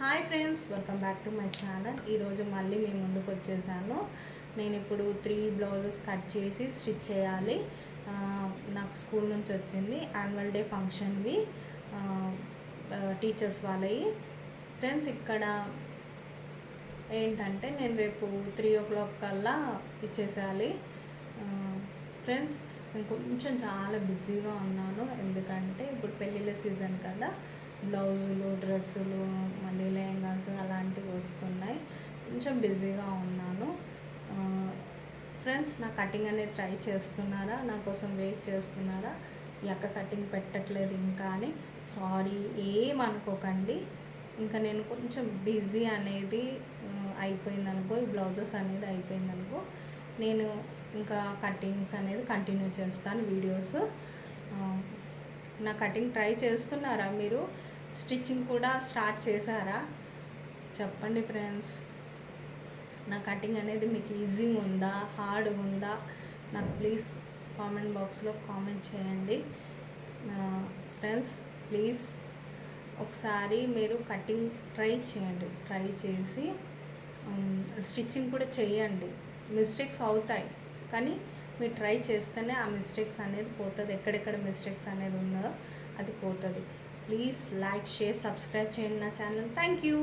Hi friends, welcome back to my channel. ఈరోజు మళ్ళీ మీ ముందుకు వచ్చేసాను. నేను ఇప్పుడు 3 బ్లౌజెస్ కట్ చేసి స్టిచ్ చేయాలి. నాకు స్కూల్ నుంచి వచ్చింది యాన్యువల్ డే ఫంక్షన్వి, టీచర్స్ వాళ్ళవి. ఫ్రెండ్స్, ఇక్కడ ఏంటంటే నేను రేపు 3 o'clock కల్లా ఇచ్చేసేయాలి. ఫ్రెండ్స్, నేను కొంచెం చాలా బిజీగా ఉన్నాను, ఎందుకంటే ఇప్పుడు పెళ్ళిళ్ళ సీజన్ కదా. బ్లౌజులు, డ్రెస్సులు, మళ్ళీ లెహంగాస్ అలాంటివి వస్తున్నాయి. కొంచెం బిజీగా ఉన్నాను. ఫ్రెండ్స్, నా కటింగ్ అనేది ట్రై చేస్తున్నారా? నా కోసం వెయిట్ చేస్తున్నారా? ఈ అక్క కటింగ్ పెట్టట్లేదు ఇంకా అని సారీ ఏమనుకోకండి. ఇంకా నేను కొంచెం బిజీ అనేది అయిపోయిందనుకో, ఈ బ్లౌజెస్ అనేది అయిపోయిందనుకో, నేను ఇంకా కటింగ్స్ అనేది కంటిన్యూ చేస్తాను వీడియోస్. నా కటింగ్ ట్రై చేస్తున్నారా మీరు? స్టిచ్చింగ్ కూడా స్టార్ట్ చేశారా? చెప్పండి ఫ్రెండ్స్. నా కటింగ్ అనేది మీకు ఈజీగా ఉందా, హార్డ్ ఉందా? నాకు ప్లీజ్ కామెంట్ బాక్స్లో కామెంట్ చేయండి. ఫ్రెండ్స్, ప్లీజ్ ఒకసారి మీరు కటింగ్ ట్రై చేయండి. ట్రై చేసి స్టిచ్చింగ్ కూడా చేయండి. మిస్టేక్స్ అవుతాయి, కానీ మీరు ట్రై చేస్తేనే ఆ మిస్టేక్స్ అనేది పోతుంది. ఎక్కడెక్కడ మిస్టేక్స్ అనేది ఉన్నదో అది పోతుంది. ప్లీజ్ లైక్, షేర్, సబ్స్క్రైబ్ చేయండి నా ఛానల్. Thank you.